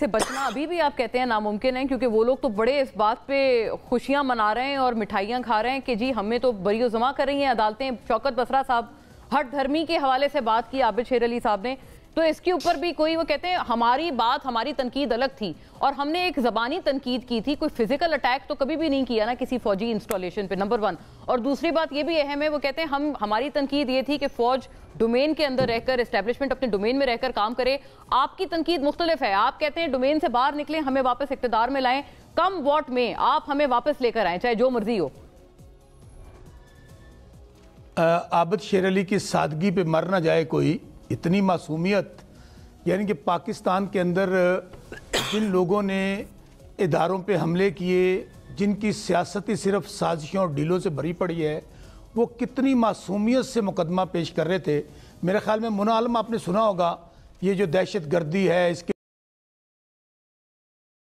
سے بچنا ابھی بھی آپ کہتے ہیں ناممکن ہے، کیونکہ وہ لوگ تو بڑے اس بات پہ خوشیاں منا رہے ہیں اور مٹھائیاں کھا رہے ہیں کہ جی ہمیں تو بری و زما کر رہی ہیں عدالتیں۔ شوکت بسرا صاحب ہٹ دھرمی کے حوالے سے بات کی عابد شیر علی صاحب نے، تو اس کے اوپر بھی کوئی وہ کہتے ہیں ہماری بات ہماری تنقید الگ تھی اور ہم نے ایک زبانی تنقید کی تھی، کوئی فزیکل اٹیک تو کبھی بھی نہیں کیا نا کسی فوجی انسٹالیشن پہ، نمبر 1۔ اور دوسری بات یہ بھی اہم ہے، وہ کہتے ہیں ہماری تنقید یہ تھی کہ فوج ڈومین کے اندر رہ کر، اسٹیبلشمنٹ اپنے ڈومین میں رہ کر کام کرے۔ آپ کی تنقید مختلف ہے، آپ کہتے ہیں ڈومین سے باہر نکلیں، ہمیں واپس اقتدار میں لائیں، کم واٹ میں آپ ہمیں واپس لے کر آئیں، چاہے جو مرضی ہو۔ عابد شیر علی کی سادگی پہ مر نہ جائے کوئی، اتنی معصومیت، یعنی کہ پاکستان کے اندر جن لوگوں نے اداروں پہ حملے کیے، جن کی سیاستی صرف سازشوں اور ڈیلوں سے بھری پڑی ہے، وہ کتنی معصومیت سے مقدمہ پیش کر رہے تھے۔ میرے خیال میں منى عالم آپ نے سنا ہوگا، یہ جو دہشت گردی ہے، اس کے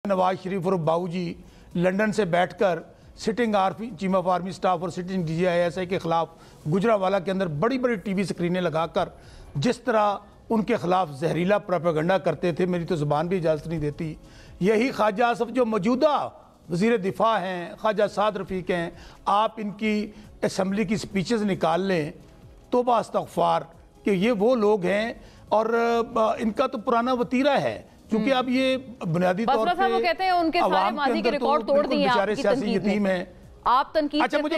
نواز شریف اور باؤ جی لنڈن سے بیٹھ کر sitting chief of army staff اور sitting D G I S I کے خلاف گجرانوالہ کے اندر بڑی بڑی ٹی وی سکرینیں لگا کر جس طرح ان کے خلاف زہریلا پروپیگنڈا کرتے تھے، میری تو زبان بھی اجازت نہیں دیتی۔ یہی خواجہ آصف جو موجودہ وزیر دفاع ہیں، خواجہ سعد رفیق ہیں، آپ ان کی اسمبلی کی سپیچز نکال لیں، توبہ استغفار، کہ یہ وہ لوگ ہیں اور ان کا تو پرانا وتیرہ ہے، کیونکہ اب یہ بنیادی طور پہ وہ کہتے ہیں ان کے سارے ماضی کے ریکارڈ توڑ دیے آپ کی تنقید میں۔ آپ تنقید اچھا مجھے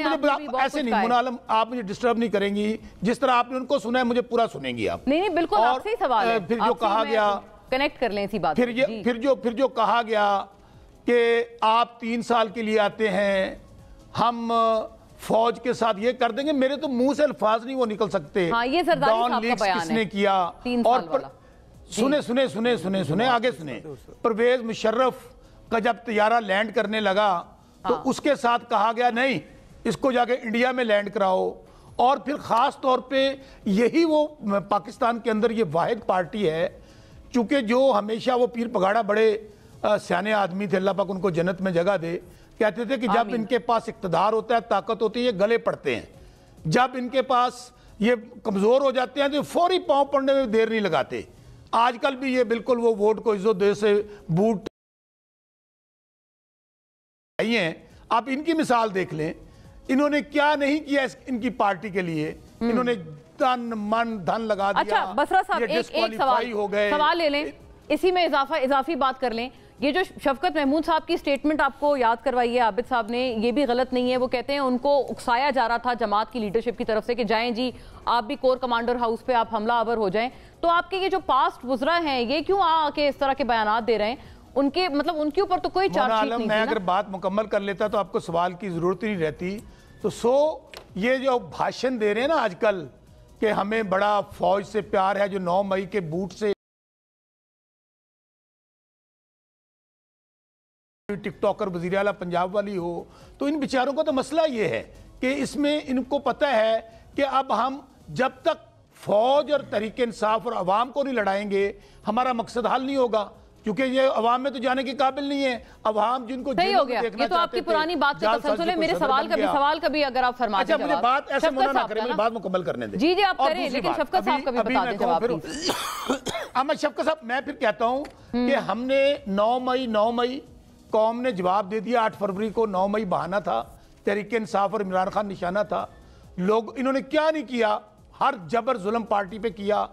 ایسے نہیں، منى عالم آپ مجھے ڈسٹرب نہیں کریں گی، جس طرح آپ نے ان کو سنا ہے مجھے پورا سنیں گی آپ۔ نہیں بالکل آپ سے ہی سوال ہے، پھر جو کہا گیا کنیکٹ کر لیں اسی بات، پھر جو کہا گیا کہ آپ 3 سال کے لیے آتے ہیں، ہم فوج کے ساتھ یہ کر دیں گے، میرے تو منہ سے الفاظ نہیں وہ نکل سکتے۔ ہاں یہ زرداری صاحب کا بیان ہے، کس نے کیا، اور سنے آگے سنے، پرویز مشرف کا جب طیارہ لینڈ کرنے لگا تو اس کے ساتھ کہا گیا نہیں اس کو جا کے انڈیا میں لینڈ کراؤ، اور پھر خاص طور پہ یہی وہ پاکستان کے اندر یہ واحد پارٹی ہے، چونکہ جو ہمیشہ وہ پیر پگاڑا بڑے سیانے آدمی تھے، اللہ پاک ان کو جنت میں جگہ دے، کہتے تھے کہ جب ان کے پاس اقتدار ہوتا ہے، طاقت ہوتی ہے، یہ گلے پڑتے ہیں، جب ان کے پاس یہ کمزور ہو جاتے ہیں تو فوری پاؤں پڑنے میں دیر نہیں لگاتے۔ آج کل بھی یہ بالکل وہ ووٹ کو عزت دے سے بوٹ آئی ہیں۔ آپ ان کی مثال دیکھ لیں، انہوں نے کیا نہیں کیا ان کی پارٹی کے لیے، انہوں نے تن من دھن لگا دیا۔ اچھا بسرا صاحب ایک سوال لے لیں، اسی میں اضافی بات کر لیں۔ یہ جو شفقت محمود صاحب کی سٹیٹمنٹ آپ کو یاد کروائی ہے عابد صاحب نے، یہ بھی غلط نہیں ہے، وہ کہتے ہیں ان کو اکسایا جا رہا تھا جماعت کی لیڈرشپ کی طرف سے کہ جائیں جی آپ بھی کور کمانڈر ہاؤس پہ آپ حملہ آور ہو جائیں۔ تو آپ کے یہ جو پاسٹ وزراء ہیں یہ کیوں آ کے اس طرح کے بیانات دے رہے ہیں؟ ان کے مطلب ان کے اوپر تو کوئی چارج شیٹ نہیں تھی نا۔ میں اگر بات مکمل کر لیتا تو آپ کو سوال کی ضرورت ہی نہیں رہتی۔ تو یہ جو بھاشن دے رہے ہیں نا آج کل کہ ہمیں بڑا فوج سے پیار ہے، جو 9 مئی کے بوٹ سے ٹک ٹاکر وزیر اعلیٰ پنجاب والی ہو، تو ان بیچاروں کا تو مسئلہ یہ ہے کہ اس میں ان کو پتہ ہے کہ اب ہم جب تک فوج اور تحریک انصاف اور عوام کو نہیں لڑائیں گے ہمارا مقصد حل نہیں ہوگا، کیونکہ یہ عوام میں تو جانے کے قابل نہیں ہے۔ عوام جن کو صحیح ہو گیا، یہ تو آپ کی پرانی بات کا تسلسل ہے۔ میرے سوال کا بھی اگر آپ فرما دیں جواب۔ مجھے بات ایسے منع نہ کریں، مجھے بات مکمل کرنے دیں۔ جی آپ کریں، لیکن شفقت صاحب کا بھی بتا دیں جواب۔ احمد شفقت صاحب، میں پھر کہتا ہوں کہ ہم نے 9 مئی قوم نے جواب دے دیا۔ 8 فروری کو 9 مئی بہانہ تھا، تحریک انصاف اور عمران خان نشانہ تھا۔ انہوں نے کیا نہیں کیا، ہر جبر ظلم پارٹی پہ کیا،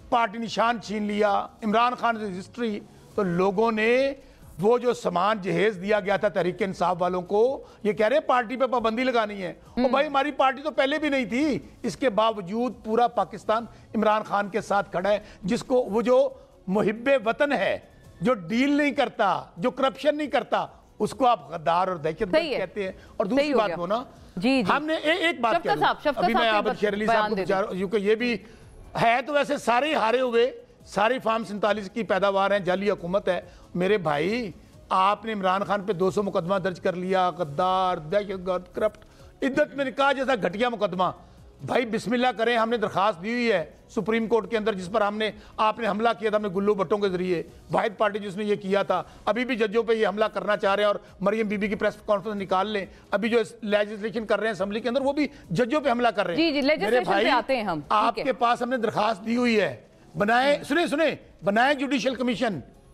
پارٹی نشان چھین لیا، عمران خان رجسٹری۔ تو لوگوں نے وہ جو سامان جہیز دیا گیا تھا تحریک انصاف والوں کو، یہ کہہ رہے پارٹی پہ پابندی لگانی ہے۔ اور بھائی ہماری پارٹی تو پہلے بھی نہیں تھی، اس کے باوجود پورا پاکستان عمران خان کے ساتھ کھڑا ہے، جس کو وہ جو محب وطن ہے، جو ڈیل نہیں کرتا، جو کرپشن نہیں کرتا، اس کو آپ غدار اور دہشت گرد کہتے ہیں۔ اور دوسری بات وہ نا، ہم نے ایک بات کہہ دوں، ابھی میں عابد شیر علی صاحب کو کیونکہ یہ بھی ہے تو ویسے سارے ہی ہارے ہوئے، ساری فارم 47 کی پیداوار ہیں، جعلی حکومت ہے۔ میرے بھائی آپ نے عمران خان پہ 200 مقدمہ درج کر لیا، غدار، دہشت گرد، کرپٹ، عدت میں نکاح جیسا گھٹیا مقدمہ۔ بھائی بسم اللہ کریں، ہم نے درخواست دی ہوئی ہے سپریم کورٹ کے اندر، جس پر آپ نے حملہ کیا تھا ہم نے گلو بھٹوں کے ذریعے، واحد پارٹی جس نے یہ کیا تھا۔ ابھی بھی ججوں پہ یہ حملہ کرنا چاہ رہے ہیں، اور مریم بی بی کی پریس کانفرنس نکال لیں، ابھی جو لیجسلیشن کر رہے ہیں اسمبلی کے اندر وہ بھی ججوں پہ حملہ کر رہے ہیں۔ میرے بھائی آپ کے پاس ہم نے درخواست دی ہوئی ہے، بنائیں جوڈیشل کمیشن،